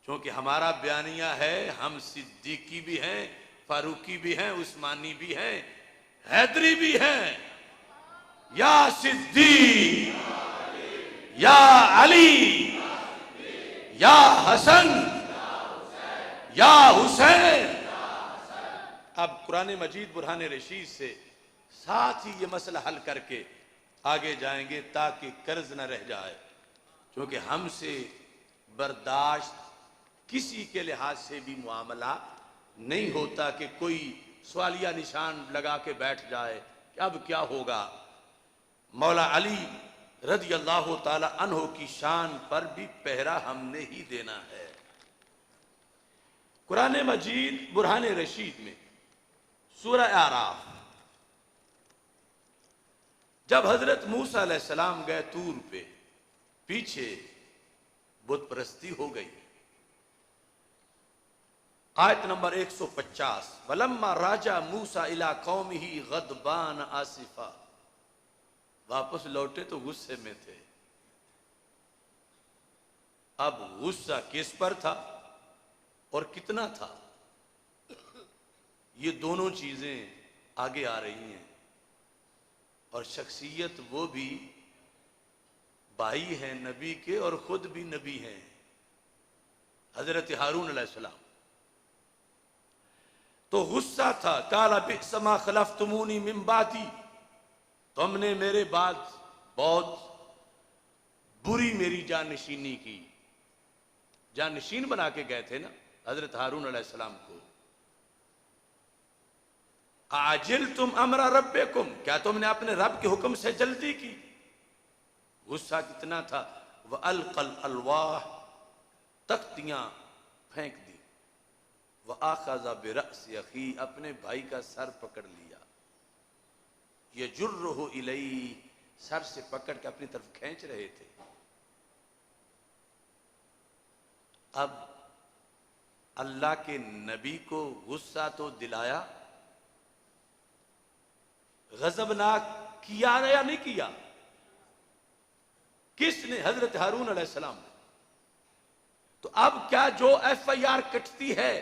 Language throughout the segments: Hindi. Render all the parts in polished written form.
क्योंकि हमारा बयानिया है, हम सिद्दीकी भी हैं, फारूकी भी हैं, उस्मानी भी हैं, हैदरी भी हैं। या सिद्दीक या अली या हसन या हुसैन। अब कुरान मजीद बुरहान रशीद से साथ ही ये मसला हल करके आगे जाएंगे ताकि कर्ज न रह जाए, क्योंकि हमसे बर्दाश्त किसी के लिहाज से भी मामला नहीं होता कि कोई सवालिया निशान लगा के बैठ जाए कि अब क्या होगा। मौला अली रज़ी अल्लाह ताला अन्हो की शान पर भी पहरा हमने ही देना है। कुरान मजीद बुरहान रशीद में सूरह आराफ, जब हजरत मूसा अलैहिस्सलाम गए तूर पे, पीछे बुत परस्ती हो गई। आयत नंबर 150, वलम्मा राजा मूसा इला कौमिही गदबान आसिफा, वापस लौटे तो गुस्से में थे। अब गुस्सा किस पर था और कितना था, ये दोनों चीजें आगे आ रही हैं। और शख्सियत वो भी भाई हैं नबी के और खुद भी नबी हैं, हजरत हारून अलैहिस्सलाम। तो गुस्सा था, काला बिस्मा खलफ्तुमूनी मिन बादी, तुमने मेरे बाद बहुत बुरी मेरी जानशीनी की। जानशीन बना के गए थे ना हजरत हारून अलैहिस्सलाम को। आजिल तुम अमरा रब्बिकुम, क्या तुमने अपने रब के हुक्म से जल्दी की। गुस्सा कितना था, वह अलकल अलवाह, तख्तियां फेंक दी। वह आखज़ा बिरअसी अखी, अपने भाई का सर पकड़ लिया। यजुर्रुहु इलैहि, सर से पकड़ के अपनी तरफ खींच रहे थे। अब अल्लाह के नबी को गुस्सा तो दिलाया, गजबनाक किया या नहीं किया? किसने? हजरत हारून अलैहिस्सलाम ने। तो अब क्या जो FIR कटती है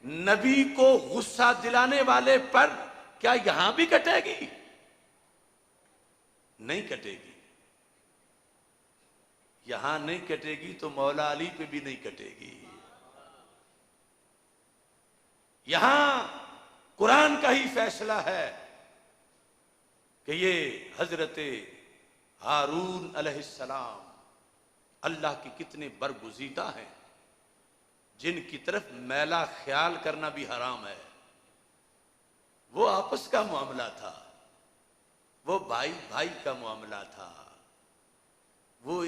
नबी को गुस्सा दिलाने वाले पर, क्या यहां भी कटेगी? नहीं कटेगी। यहां नहीं कटेगी तो मौला अली पे भी नहीं कटेगी। यहां कुरान का ही फैसला है कि ये हजरत हारून अलैहिस्सलाम अल्लाह के कितने बरगुज़ीदा हैं, जिनकी तरफ मैला ख्याल करना भी हराम है। वो आपस का मामला था, वो भाई भाई का मामला था। वो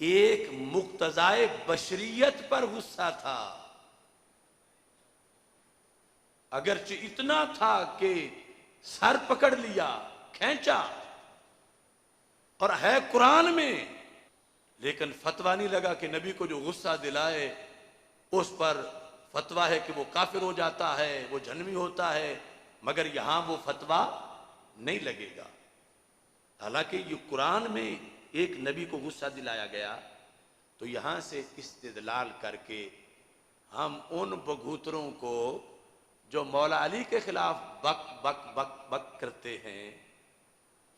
एक मुक्तजाए बशरियत पर गुस्सा था। अगरचे इतना था कि सर पकड़ लिया, खींचा, और है कुरान में, लेकिन फतवा नहीं लगा कि नबी को जो गुस्सा दिलाए उस पर फतवा है कि वो काफिर हो जाता है, वो जन्मी होता है। मगर यहां वो फतवा नहीं लगेगा। हालांकि ये कुरान में एक नबी को गुस्सा दिलाया गया, तो यहां से इस्तिदलाल करके हम उन बगूतरों को जो मौला अली के खिलाफ बक बक बक बक करते हैं,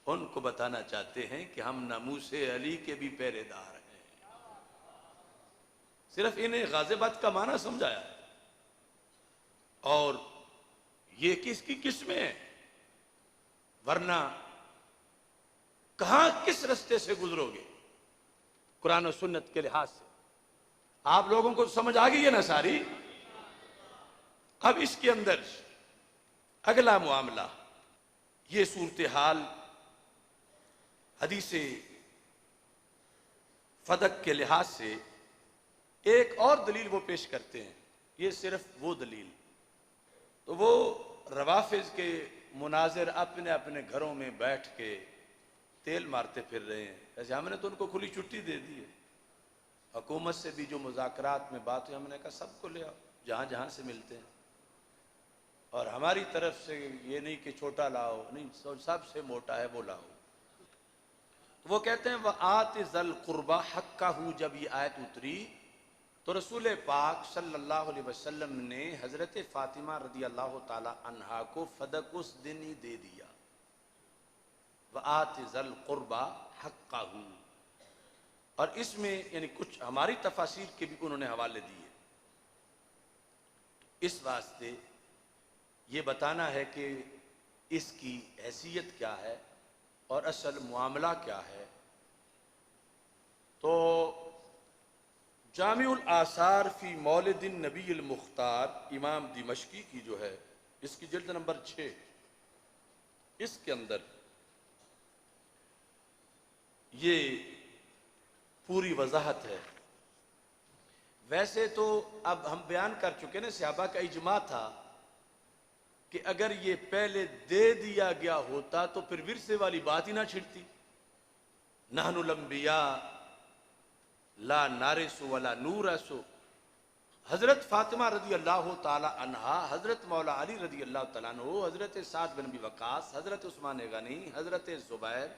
उनको बताना चाहते हैं कि हम नमूसे अली के भी पहरेदार हैं। सिर्फ इन्हें गाज़िबात का माना समझाया है। और ये किसकी किस्में है, वरना कहां किस रास्ते से गुजरोगे कुरान और सुन्नत के लिहाज से। आप लोगों को समझ आ गई है ना सारी। अब इसके अंदर अगला मामला, ये सूरत हाल हदीसे फदक के लिहाज से एक और दलील वो पेश करते हैं। ये सिर्फ वो दलील, तो वो रवाफिज के मुनाजिर अपने अपने घरों में बैठ के तेल मारते फिर रहे हैं। ऐसे हमने तो उनको खुली छुट्टी दे दी है। हुकूमत से भी जो मुज़ाकरात में बात हुई, हमने कहा सबको ले आओ जहां जहां से मिलते हैं, और हमारी तरफ से ये नहीं कि छोटा लाओ, नहीं, सबसे मोटा है वो लाओ। तो वो कहते हैं वह आत ज़ल कुर्बा हक्का हूँ, जब ये आयत उतरी तो रसूल पाक सल्लल्लाहु अलैहि वसल्लम ने हजरत फातिमा रदी अल्लाह ताला अन्हा को फदक उस दिन ही दे दिया। व आति ज़ल क़ुरबा हक़्क़हू, और इसमें यानी कुछ हमारी तफासीर के भी उन्होंने हवाले दिए। इस वास्ते ये बताना है कि इसकी हैसियत क्या है और असल मामला क्या है। तो जामिउल आसार फी मौलिदिन नबील मुख्तार इमाम दिमश्की की जो है, इसकी जिल्द नंबर 6, इसके अंदर ये पूरी वजाहत है। वैसे तो अब हम बयान कर चुके ना, सहाबा का इजमा था कि अगर ये पहले दे दिया गया होता तो फिर विरसे वाली बात ही ना छिड़ती। नहनुल अंबिया ला नारिसु वला नूरसु। हजरत फातिमा रदी अल्लाह ताला अन्हा, हजरत मौला अली रदी अल्लाह ताला अन्हु, हजरत साद बिन अबी वक्कास, हजरत उस्मान गनी, हजरत जुबैर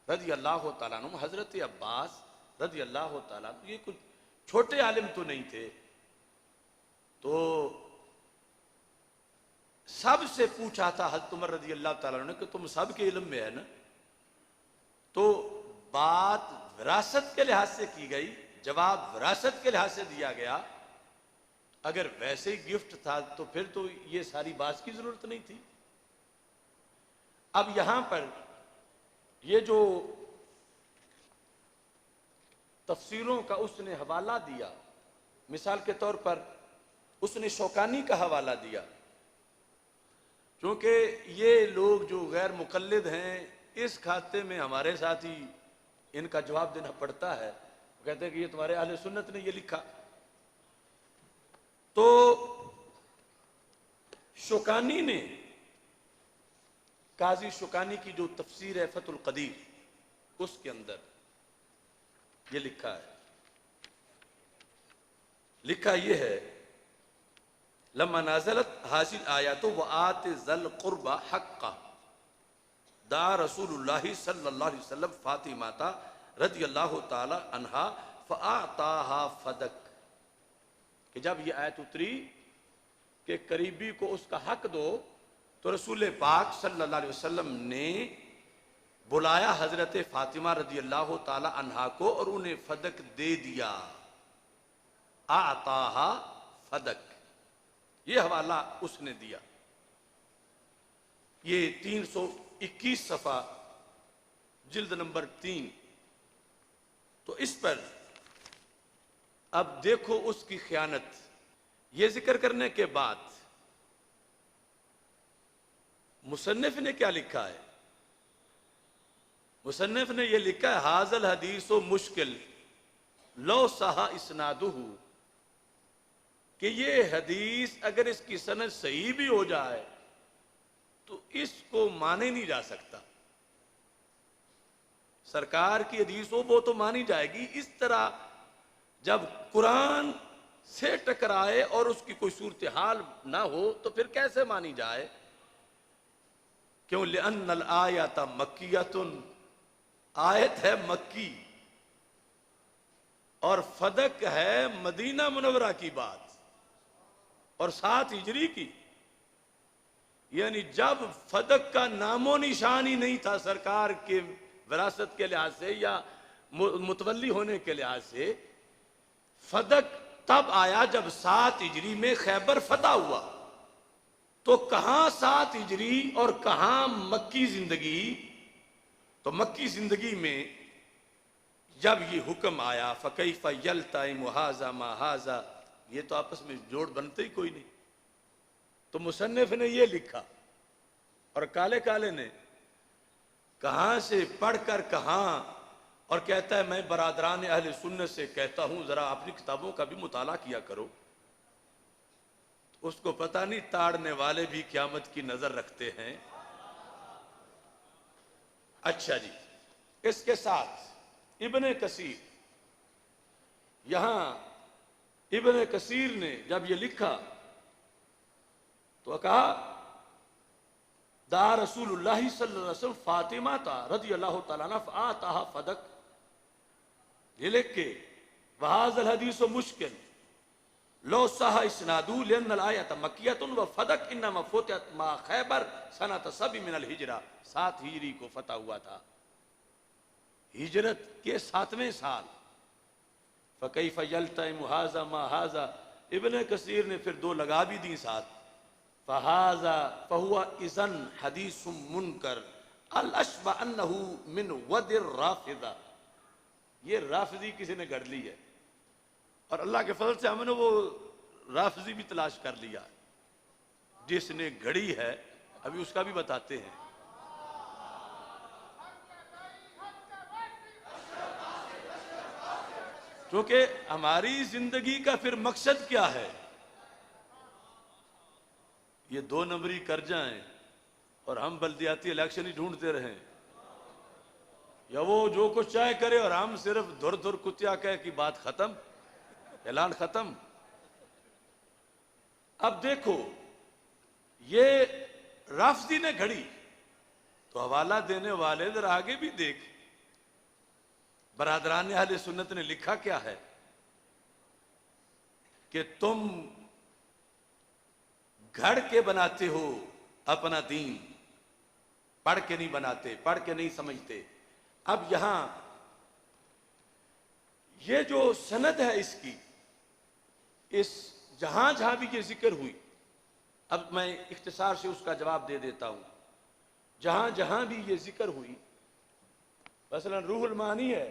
रदी अल्लाह ताला अन्हु, हजरत अब्बास रदी अल्लाह ताला अन्हु, ये कुछ छोटे आलिम तो नहीं थे। तो सबसे पूछा था हज़रत उमर रदी अल्लाह ताला ने कि तुम सब के इल्म में है ना। तो बात विरासत के लिहाज से की गई, जवाब विरासत के लिहाज से दिया गया। अगर वैसे ही गिफ्ट था तो फिर तो ये सारी बात की जरूरत नहीं थी। अब यहां पर ये जो तफसीरों का उसने हवाला दिया, मिसाल के तौर पर उसने शौकानी का हवाला दिया, क्योंकि ये लोग जो गैर मुकल्लिद हैं इस खाते में हमारे साथ ही इनका जवाब देना पड़ता है। कहते हैं कि ये तुम्हारे अहले सुन्नत ने ये लिखा। तो शौकानी ने, काजी शौकानी की जो तफसीर है फतुल कदीर, उसके अंदर ये लिखा है, लिखा ये है, लम्मा नाज़लत हासिल आयातो व आते ज़ल क़ुरबा हक़्क़ा दा रसूलुल्लाह सल्लल्लाहु अलैहि वसल्लम फातिमाता रदियल्लाहु ताला अन्हा फ़अताहा फदक, कि जब ये आयत उतरी कि करीबी को उसका हक दो, तो रसूल पाक सल्लल्लाहु अलैहि वसल्लम ने बुलाया हजरत फातिमा रदियल्लाहु ताला अन्हा को और उन्हें फदक दे दिया। आताहा फदक, ये हवाला उसने दिया। ये 321 सफ़ा जिल्द नंबर 3। तो इस पर अब देखो उसकी ख़यानत। ये जिक्र करने के बाद मुसन्निफ ने क्या लिखा है? मुसन्निफ ने यह लिखा है, हाज़ल हदीसो मुश्किल लो सहा इस्नादुहु, कि ये हदीस अगर इसकी सनद सही भी हो जाए तो इसको माने नहीं जा सकता। सरकार की हदीस हो वो तो मानी जाएगी, इस तरह जब कुरान से टकराए और उसकी कोई सूरत हाल ना हो तो फिर कैसे मानी जाए? क्यों? लिअन्नल आयत मक्कियतुन, आयत है मक्की और फदक है मदीना मुनव्वरा की बात और 7 हिजरी की। यानी जब फदक का नामो निशान ही नहीं था सरकार के विरासत के लिहाज से या मुतवल्ली होने के लिहाज से, फदक तब आया जब 7 हिजरी में खैबर फतह हुआ। तो कहां 7 हिजरी और कहां मक्की जिंदगी? तो मक्की जिंदगी में जब ये हुक्म आया फ़कैफ़ यल्तइमु हाज़ा मा हाज़ा, ये तो आपस में जोड़ बनते ही कोई नहीं। तो मुसन्निफ ने ये लिखा और काले काले ने कहां से पढ़कर कहां, और कहता है मैं बरादरान अहले सुन्नत से कहता हूं जरा अपनी किताबों का भी मुताला किया करो। उसको पता नहीं ताड़ने वाले भी क़यामत की नजर रखते हैं। अच्छा जी, इसके साथ इब्ने कसीर, यहां इब्ने कसीर ने जब ये लिखा तो कहा दा रसूलुल्लाह सल्लल्लाहु अलैहि वसल्लम फातिमा ता रदियल्लाहु ताला अन्हा फ़अताहा फदक, ये लिख के वहाज़ल हदीस मुश्किल लो सहा इसनादू लिअन्नल आयत मक्कियतुन व फदक इन्नमा फुतिहत मा खैबर सनत सबी मिनल हिजरा। 7 हिजरी को फतह हुआ था, हिजरत के 7वें साल। फ़कैफ़ यल्तइमु हाज़ा मा हाज़ा, इब्न कसीर ने फिर 2 लगा भी दी साथ। फ़हाज़ा फ़हुवा इज़न हदीसुम मुनकर अल अशबा अन्नहु मिन वदिर राफ़िदा। ये राफ़िदी किसी ने गढ़ ली है, और अल्लाह के फजल से हमने वो राफ़िदी भी तलाश कर लिया। जिसने घड़ी है अभी उसका भी बताते हैं। क्योंकि हमारी जिंदगी का फिर मकसद क्या है? ये 2 नंबरी कर जाएं और हम बल्दियाती इलेक्शन ही ढूंढते रहें, या वो जो कुछ चाहे करे और हम सिर्फ धुर धुर कुत्या कह की बात खत्म, ऐलान खत्म। अब देखो, ये राफ़िदी ने घड़ी, तो हवाला देने वाले जरा आगे भी देख, बरादरान अहले सुन्नत ने लिखा क्या है कि तुम घड़ के बनाते हो अपना दीन, पढ़ के नहीं बनाते, पढ़ के नहीं समझते। अब यहां ये जो सनद है इसकी, इस जहां जहां भी ये जिक्र हुई, अब मैं इख्तिसार से उसका जवाब दे देता हूं। जहां जहां भी ये जिक्र हुई, मसलन रूहुल मानी है,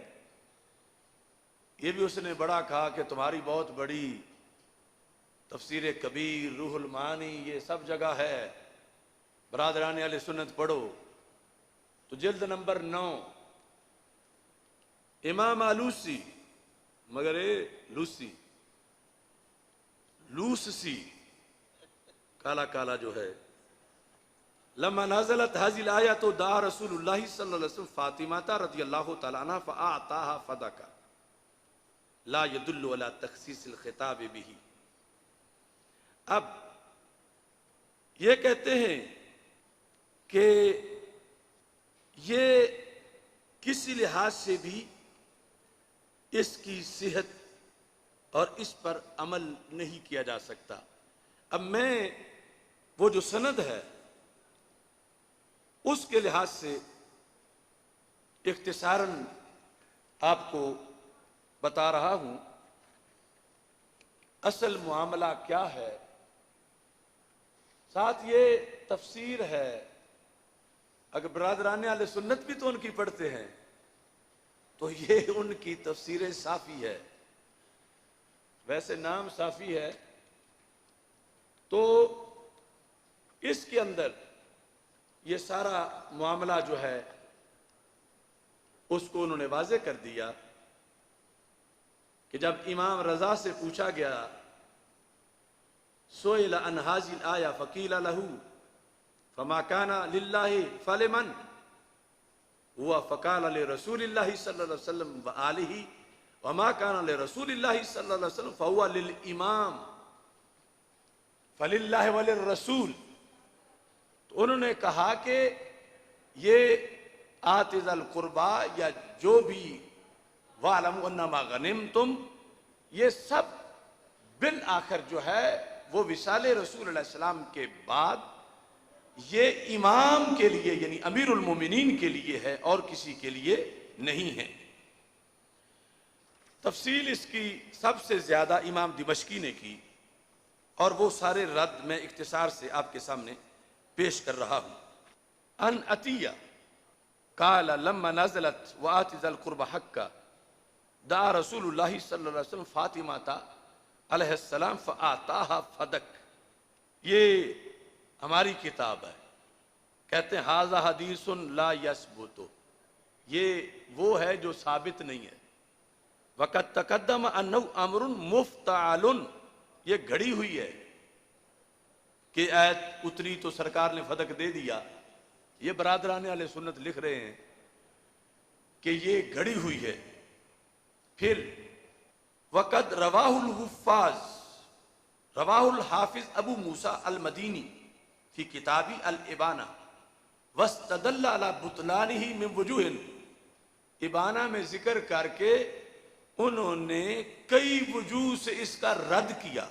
ये भी उसने बड़ा कहा कि तुम्हारी बहुत बड़ी तफसीर कबीर, रूहुल मानी, ये सब जगह है, बरादरान अहले सुन्नत पढ़ो। तो जिल्द नंबर 9, इमाम आलूसी, मगर लूसी, लूसी, काला काला जो है, लम्मा नाज़लत हाज़िल आयत तो दा रसूलुल्लाह सल्लल्लाहु अलैहि वसल्लम फातिमाता रज़ियल्लाहु तआला अन्हा फ़अताहा फ़दका ला यदुल्लु अला तख़सीसिल खिताब बिही। अब ये कहते हैं कि ये किसी लिहाज से भी इसकी सेहत और इस पर अमल नहीं किया जा सकता। अब मैं वो जो सनद है उसके लिहाज से इख्तिसारन आपको बता रहा हूं असल मामला क्या है। साथ ये तफसीर है, अगर बरादरान अहले सुन्नत भी तो उनकी पढ़ते हैं तो ये उनकी तफसीर साफी है। वैसे नाम साफी है, तो इसके अंदर ये सारा मामला जो है उसको उन्होंने वाज़े कर दिया कि जब इमाम रजा से पूछा गया, सोइला अन हाज़िल आया फ़कीला लहू फमा काना लिल्लाहि फलिमन हुआ फ़काल ले रसूलिल्लाहि सल्लल्लाहु अलैहि वसल्लम व आलिही वमा काना ले रसूलिल्लाहि सल्लल्लाहु अलैहि वसल्लम फ़हुवा लिल इमाम फलिल्लाहि व लिर रसूल। तो उन्होंने कहा कि ये आतिज़ल कुर्बा या जो भी वालम अन्नमा गनिमतुम, ये सब बिल आखिर जो है वो विसाले रसूल अलैहि सलाम के बाद ये इमाम के लिए यानी अमीरुल मोमिनीन के लिए है और किसी के लिए नहीं है। तफसील इसकी सबसे ज्यादा इमाम दिमश्की ने की और वो सारे रद्द मैं इख्तिसार से आपके सामने पेश कर रहा हूं। अन अतिया काला लम्मा नज़लत व आतिज़ल कुर्बा हक्का दा रसूलुल्लाह सल्लल्लाहु अलैहि वसल्लम फातिमाता अलैहिस्सलाम फ़अताहा फ़दक। ये हमारी किताब है, कहते हैं हाज़ा हदीसुन ला यसबुतु, ये वो है जो साबित नहीं है। वक़द तक़द्दम अन्नहु अमरुन मुफ़्तअलुन, ये घड़ी हुई है कि आयत उतरी तो सरकार ने फदक दे दिया। ये बरादरान अहले सुन्नत लिख रहे हैं कि ये घड़ी हुई है। फिर वक़द रवाहुल हुफ़्फ़ाज़ रवाहुल हाफिज अबू मूसा अल मदीनी फी किताबी अल इबाना वस्तदल्ला अला बुतलानिही मिन वजूहिन, इबाना में जिक्र करके उन्होंने कई वजूह से इसका रद्द किया।